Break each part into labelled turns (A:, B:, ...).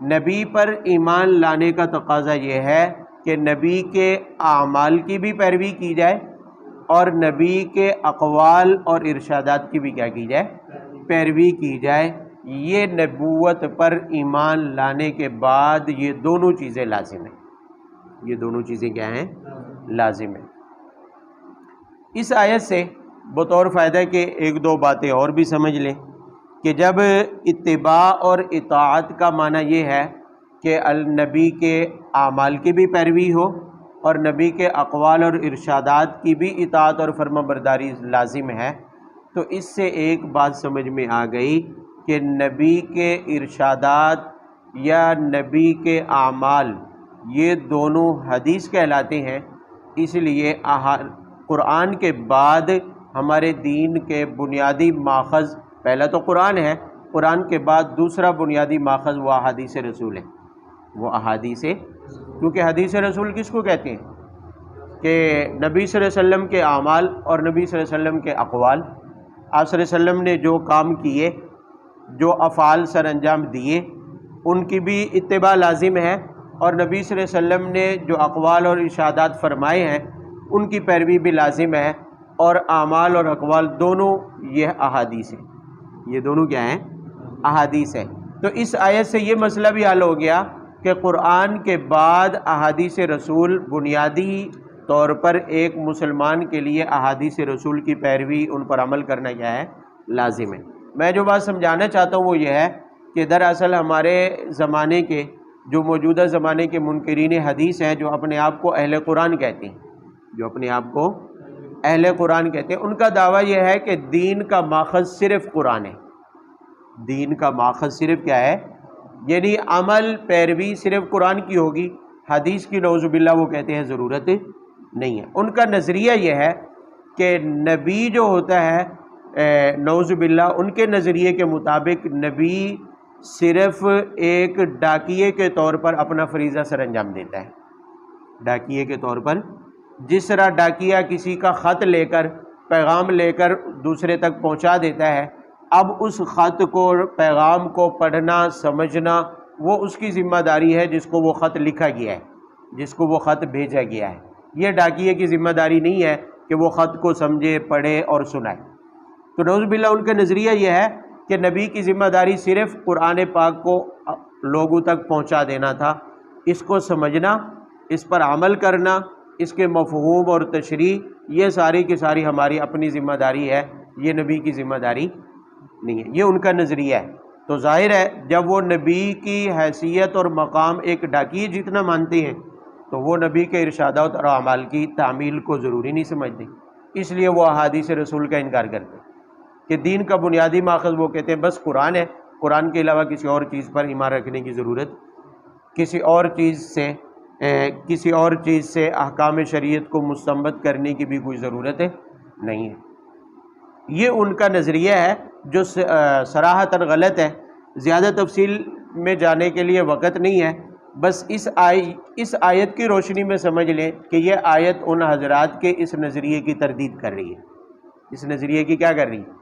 A: نبی پر ایمان لانے کا تقاضا یہ ہے کہ نبی کے اعمال کی بھی پیروی کی جائے اور نبی کے اقوال اور ارشادات کی بھی کیا کی جائے، پیروی کی جائے۔ یہ نبوت پر ایمان لانے کے بعد یہ دونوں چیزیں لازم ہیں، یہ دونوں چیزیں کیا ہیں، لازم ہیں۔ اس آیت سے بطور فائدہ کے ایک دو باتیں اور بھی سمجھ لیں کہ جب اتباع اور اطاعت کا معنی یہ ہے کہ النبی کے اعمال کی بھی پیروی ہو اور نبی کے اقوال اور ارشادات کی بھی اطاعت اور فرما برداری لازم ہے، تو اس سے ایک بات سمجھ میں آ گئی کہ نبی کے ارشادات یا نبی کے اعمال یہ دونوں حدیث کہلاتے ہیں۔ اس لیے قرآن کے بعد ہمارے دین کے بنیادی ماخذ پہلا تو قرآن ہے، قرآن کے بعد دوسرا بنیادی ماخذ وہ احادیث رسول ہے، وہ احادیث، کیونکہ حدیث رسول کس کو کہتے ہیں کہ نبی صلی اللہ علیہ وسلم کے اعمال اور نبی صلی اللہ علیہ وسلم کے اقوال، آپ صلی اللہ علیہ وسلم نے جو کام کیے، جو افعال سر انجام دیے، ان کی بھی اتباع لازم ہے، اور نبی صلی اللہ علیہ وسلم نے جو اقوال اور ارشادات فرمائے ہیں ان کی پیروی بھی لازم ہے، اور اعمال اور اقوال دونوں یہ احادیث ہیں، یہ دونوں کیا ہیں، احادیث ہیں۔ تو اس آیت سے یہ مسئلہ بھی حل ہو گیا کہ قرآن کے بعد احادیث رسول بنیادی طور پر ایک مسلمان کے لیے احادیث رسول کی پیروی، ان پر عمل کرنا کیا ہے، لازم ہے۔ میں جو بات سمجھانا چاہتا ہوں وہ یہ ہے کہ دراصل ہمارے زمانے کے جو موجودہ زمانے کے منکرین حدیث ہیں، جو اپنے آپ کو اہل قرآن کہتے ہیں، جو اپنے آپ کو اہل قرآن کہتے ہیں، ان کا دعویٰ یہ ہے کہ دین کا ماخذ صرف قرآن ہے، دین کا ماخذ صرف کیا ہے، یعنی عمل پیروی صرف قرآن کی ہوگی، حدیث کی نعوذ باللہ وہ کہتے ہیں ضرورت نہیں ہے۔ ان کا نظریہ یہ ہے کہ نبی جو ہوتا ہے نعوذ باللہ ان کے نظریے کے مطابق نبی صرف ایک ڈاکیے کے طور پر اپنا فریضہ سر انجام دیتا ہے، ڈاکیے کے طور پر، جس طرح ڈاکیہ کسی کا خط لے کر، پیغام لے کر دوسرے تک پہنچا دیتا ہے، اب اس خط کو، پیغام کو پڑھنا سمجھنا وہ اس کی ذمہ داری ہے جس کو وہ خط لکھا گیا ہے، جس کو وہ خط بھیجا گیا ہے۔ یہ ڈاکیے کی ذمہ داری نہیں ہے کہ وہ خط کو سمجھے، پڑھے اور سنائے۔ تو نعوذ باللہ ان کا نظریہ یہ ہے کہ نبی کی ذمہ داری صرف قرآن پاک کو لوگوں تک پہنچا دینا تھا، اس کو سمجھنا، اس پر عمل کرنا، اس کے مفہوم اور تشریح، یہ ساری کی ساری ہماری اپنی ذمہ داری ہے، یہ نبی کی ذمہ داری نہیں ہے۔ یہ ان کا نظریہ ہے۔ تو ظاہر ہے جب وہ نبی کی حیثیت اور مقام ایک ڈاکیے جتنا مانتے ہیں تو وہ نبی کے ارشادات اور اعمال کی تعمیل کو ضروری نہیں سمجھتے، اس لیے وہ احادیث رسول کا انکار کرتے ہیں کہ دین کا بنیادی ماخذ وہ کہتے ہیں بس قرآن ہے، قرآن کے علاوہ کسی اور چیز پر ایمان رکھنے کی ضرورت، کسی اور چیز سے احکام شریعت کو مستنبط کرنے کی بھی کوئی ضرورت نہیں ہے۔ یہ ان کا نظریہ ہے جو صراحتاً غلط ہے۔ زیادہ تفصیل میں جانے کے لیے وقت نہیں ہے، بس اس آیت کی روشنی میں سمجھ لیں کہ یہ آیت ان حضرات کے اس نظریے کی تردید کر رہی ہے، اس نظریے کی کیا کر رہی ہے؟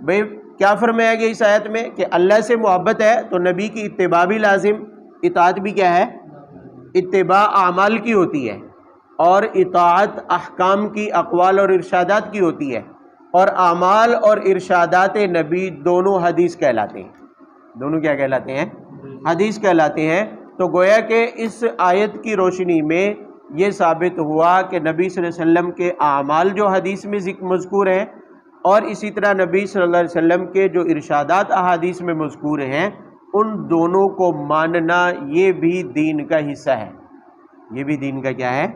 A: بھئی کیا فرمایا گیا اس آیت میں کہ اللہ سے محبت ہے تو نبی کی اتباع بھی لازم، اطاعت بھی کیا ہے، اتباع اعمال کی ہوتی ہے، اور اطاعت احکام کی، اقوال اور ارشادات کی ہوتی ہے، اور اعمال اور ارشادات نبی دونوں حدیث کہلاتے ہیں، دونوں کیا کہلاتے ہیں، حدیث کہلاتے ہیں۔ تو گویا کہ اس آیت کی روشنی میں یہ ثابت ہوا کہ نبی صلی اللہ علیہ وسلم کے اعمال جو حدیث میں مذکور ہیں، اور اسی طرح نبی صلی اللہ علیہ وسلم کے جو ارشادات احادیث میں مذکور ہیں، ان دونوں کو ماننا یہ بھی دین کا حصہ ہے، یہ بھی دین کا کیا ہے،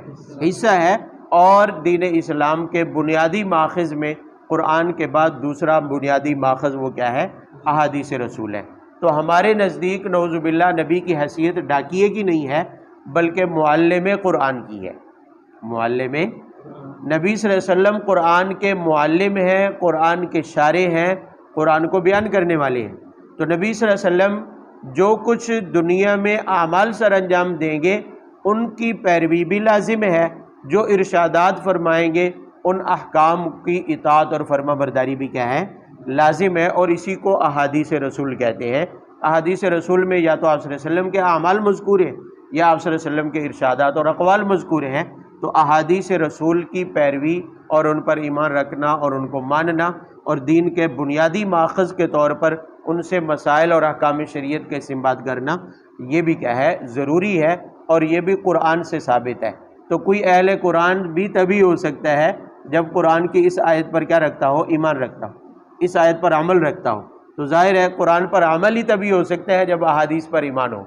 A: حصہ ہے۔ اور دین اسلام کے بنیادی ماخذ میں قرآن کے بعد دوسرا بنیادی ماخذ وہ کیا ہے، احادیث رسول ہے۔ تو ہمارے نزدیک نعوذ باللہ نبی کی حیثیت ڈاکیے کی نہیں ہے بلکہ معلم قرآن کی ہے، معلم، نبی صلی اللہ علیہ وسلم قرآن کے معلم ہیں، قرآن کے شارح ہیں، قرآن کو بیان کرنے والے ہیں۔ تو نبی صلی اللہ علیہ وسلم جو کچھ دنیا میں اعمال سر انجام دیں گے ان کی پیروی بھی لازم ہے، جو ارشادات فرمائیں گے ان احکام کی اطاعت اور فرما برداری بھی کیا ہے، لازم ہے، اور اسی کو احادیث رسول کہتے ہیں۔ احادیث رسول میں یا تو آپ صلی اللہ علیہ وسلم کے اعمال مذکور ہیں یا آپ صلی اللہ علیہ وسلم کے ارشادات اور اقوال مذکور ہیں، تو احادیث رسول کی پیروی اور ان پر ایمان رکھنا اور ان کو ماننا اور دین کے بنیادی ماخذ کے طور پر ان سے مسائل اور احکام شریعت کا استنباط کرنا، یہ بھی کیا ہے، ضروری ہے، اور یہ بھی قرآن سے ثابت ہے۔ تو کوئی اہل قرآن بھی تبھی ہو سکتا ہے جب قرآن کی اس آیت پر کیا رکھتا ہو، ایمان رکھتا ہو، اس آیت پر عمل رکھتا ہو۔ تو ظاہر ہے قرآن پر عمل ہی تبھی ہو سکتا ہے جب احادیث پر ایمان ہو،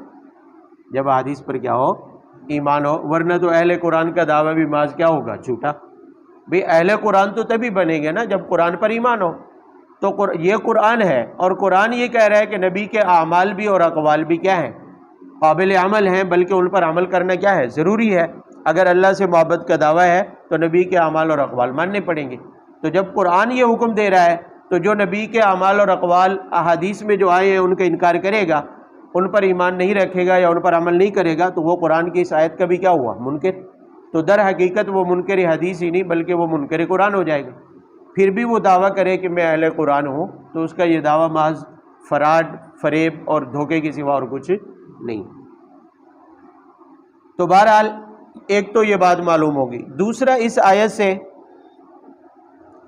A: جب احادیث پر کیا ہو، ایمان ہو، ورنہ تو اہل قرآن کا دعویٰ بھی محض کیا ہوگا، جھوٹا۔ بھئی اہل قرآن تو تبھی بنیں گے نا جب قرآن پر ایمان ہو۔ تو یہ قرآن ہے، اور قرآن یہ کہہ رہا ہے کہ نبی کے اعمال بھی اور اقوال بھی کیا ہیں، قابل عمل ہیں، بلکہ ان پر عمل کرنا کیا ہے، ضروری ہے۔ اگر اللہ سے محبت کا دعویٰ ہے تو نبی کے اعمال اور اقوال ماننے پڑیں گے۔ تو جب قرآن یہ حکم دے رہا ہے تو جو نبی کے اعمال اور اقوال احادیث میں جو آئے ہیں ان کا انکار کرے گا، ان پر ایمان نہیں رکھے گا یا ان پر عمل نہیں کرے گا، تو وہ قرآن کی اس آیت کا بھی کیا ہوا، منکر۔ تو در حقیقت وہ منکر حدیث ہی نہیں بلکہ وہ منکر قرآن ہو جائے گا۔ پھر بھی وہ دعویٰ کرے کہ میں اہل قرآن ہوں، تو اس کا یہ دعویٰ محض فراڈ، فریب اور دھوکے کے سوا اور کچھ نہیں۔ تو بہرحال ایک تو یہ بات معلوم ہوگی۔ دوسرا، اس آیت سے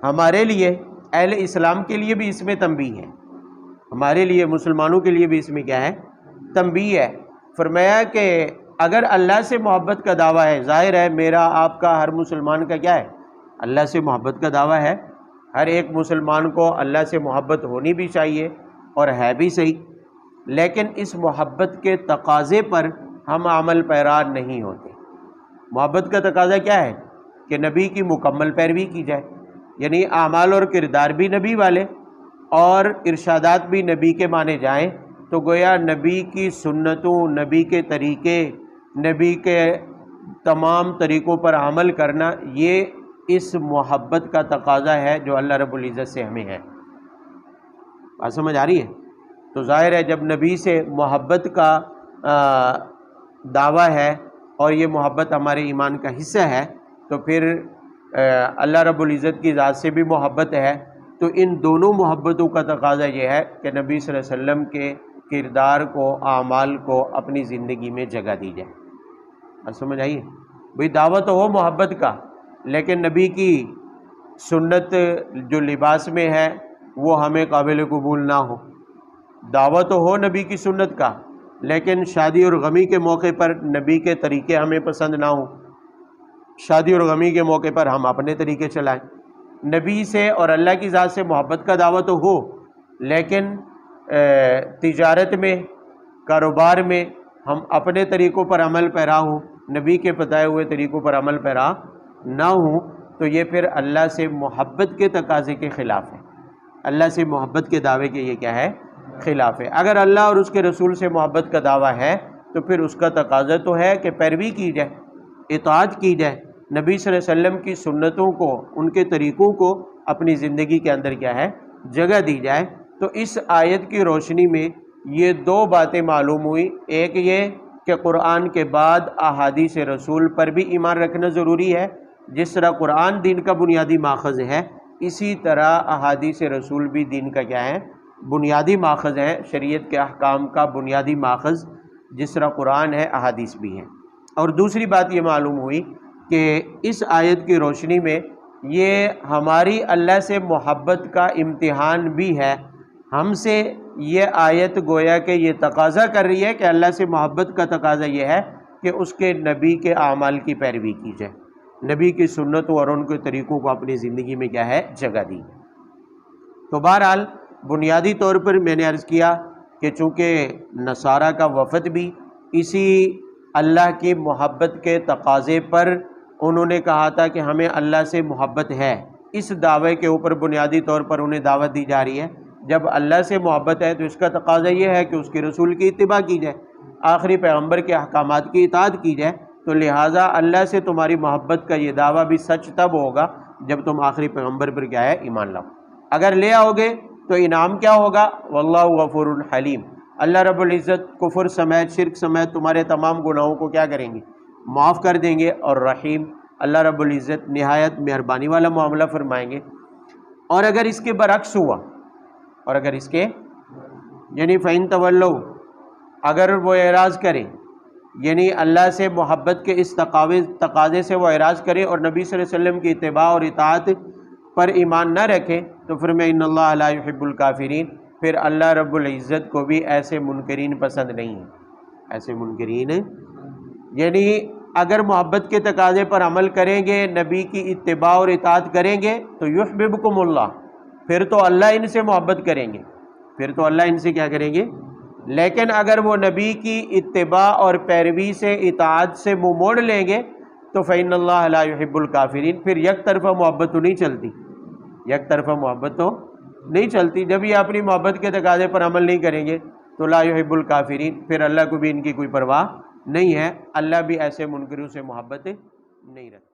A: ہمارے لیے، اہل اسلام کے لیے بھی اس میں تنبیہ ہے، ہمارے لیے مسلمانوں کے لیے بھی اس میں کیا ہے، تنبیہ ہے۔ فرمایا کہ اگر اللہ سے محبت کا دعویٰ ہے، ظاہر ہے میرا آپ کا ہر مسلمان کا کیا ہے، اللہ سے محبت کا دعویٰ ہے، ہر ایک مسلمان کو اللہ سے محبت ہونی بھی چاہیے اور ہے بھی صحیح، لیکن اس محبت کے تقاضے پر ہم عمل پیرا نہیں ہوتے۔ محبت کا تقاضا کیا ہے کہ نبی کی مکمل پیروی کی جائے، یعنی اعمال اور کردار بھی نبی والے اور ارشادات بھی نبی کے مانے جائیں، تو گویا نبی کی سنتوں، نبی کے طریقے، نبی کے تمام طریقوں پر عمل کرنا، یہ اس محبت کا تقاضا ہے جو اللہ رب العزت سے ہمیں ہے۔ بات سمجھ آ رہی ہے؟ تو ظاہر ہے جب نبی سے محبت کا دعویٰ ہے اور یہ محبت ہمارے ایمان کا حصہ ہے، تو پھر اللہ رب العزت کی ذات سے بھی محبت ہے، تو ان دونوں محبتوں کا تقاضا یہ ہے کہ نبی صلی اللہ علیہ وسلم کے کردار کو، اعمال کو اپنی زندگی میں جگہ دی جائے۔ اب سمجھ آئیے؟ بھئی دعویٰ تو ہو محبت کا، لیکن نبی کی سنت جو لباس میں ہے وہ ہمیں قابل قبول نہ ہو۔ دعویٰ تو ہو نبی کی سنت کا، لیکن شادی اور غمی کے موقع پر نبی کے طریقے ہمیں پسند نہ ہوں، شادی اور غمی کے موقع پر ہم اپنے طریقے چلائیں۔ نبی سے اور اللہ کی ذات سے محبت کا دعویٰ تو ہو، لیکن تجارت میں، کاروبار میں ہم اپنے طریقوں پر عمل پیرا ہوں، نبی کے بتائے ہوئے طریقوں پر عمل پیرا نہ ہوں، تو یہ پھر اللہ سے محبت کے تقاضے کے خلاف ہے، اللہ سے محبت کے دعوے کے یہ کیا ہے، خلاف ہے۔ اگر اللہ اور اس کے رسول سے محبت کا دعویٰ ہے تو پھر اس کا تقاضا تو ہے کہ پیروی کی جائے، اطاعت کی جائے، نبی صلی اللہ علیہ وسلم کی سنتوں کو، ان کے طریقوں کو اپنی زندگی کے اندر کیا ہے، جگہ دی جائے۔ تو اس آیت کی روشنی میں یہ دو باتیں معلوم ہوئی، ایک یہ کہ قرآن کے بعد احادیث رسول پر بھی ایمان رکھنا ضروری ہے، جس طرح قرآن دین کا بنیادی ماخذ ہے، اسی طرح احادیث رسول بھی دین کا کیا ہے، بنیادی ماخذ ہے، شریعت کے احکام کا بنیادی ماخذ، جس طرح قرآن ہے احادیث بھی ہیں۔ اور دوسری بات یہ معلوم ہوئی کہ اس آیت کی روشنی میں یہ ہماری اللہ سے محبت کا امتحان بھی ہے۔ ہم سے یہ آیت گویا کہ یہ تقاضا کر رہی ہے کہ اللہ سے محبت کا تقاضا یہ ہے کہ اس کے نبی کے اعمال کی پیروی کی جائے، نبی کی سنتوں اور ان کے طریقوں کو اپنی زندگی میں کیا ہے، جگہ دی۔ تو بہرحال بنیادی طور پر میں نے عرض کیا کہ چونکہ نصارہ کا وفد بھی اسی اللہ کی محبت کے تقاضے پر انہوں نے کہا تھا کہ ہمیں اللہ سے محبت ہے، اس دعوے کے اوپر بنیادی طور پر انہیں دعوت دی جا رہی ہے۔ جب اللہ سے محبت ہے تو اس کا تقاضا یہ ہے کہ اس کے رسول کی اتباع کی جائے، آخری پیغمبر کے احکامات کی اطاعت کی جائے، تو لہٰذا اللہ سے تمہاری محبت کا یہ دعویٰ بھی سچ تب ہوگا جب تم آخری پیغمبر پر کیا ہے، ایمان لاؤ۔ اگر لے آؤ گے تو انعام کیا ہوگا، واللہ غفور حلیم، اللہ رب العزت کفر سمیت، شرک سمیت تمہارے تمام گناہوں کو کیا کریں گے، معاف کر دیں گے، اور رحیم، اللہ رب العزت نہایت مہربانی والا معاملہ فرمائیں گے۔ اور اگر اس کے برعکس ہوا، اور اگر اس کے یعنی فَإِن تَوَلَّوْا، اگر وہ اعراض کریں، یعنی اللہ سے محبت کے اس تقاضے سے وہ اعراض کرے اور نبی صلی اللہ علیہ وسلم کی اتباع اور اطاعت پر ایمان نہ رکھیں، تو فرمایا ان اللہ لا يحب الکافرین، پھر اللہ رب العزت کو بھی ایسے منکرین پسند نہیں ہے، ایسے منکرین، یعنی اگر محبت کے تقاضے پر عمل کریں گے، نبی کی اتباع اور اطاعت کریں گے تو یحببکم اللہ، پھر تو اللہ ان سے محبت کریں گے، پھر تو اللہ ان سے کیا کریں گے۔ لیکن اگر وہ نبی کی اتباع اور پیروی سے اطاعت سے منہ موڑ لیں گے تو فإن اللہ لا يحب الکافرین، پھر یک طرفہ محبت تو نہیں چلتی، یک طرفہ محبت تو نہیں چلتی۔ جب یہ اپنی محبت کے تقاضے پر عمل نہیں کریں گے تو لا يحب الکافرین، پھر اللہ کو بھی ان کی کوئی پرواہ نہیں ہے، اللہ بھی ایسے منکروں سے محبت نہیں رکھتا۔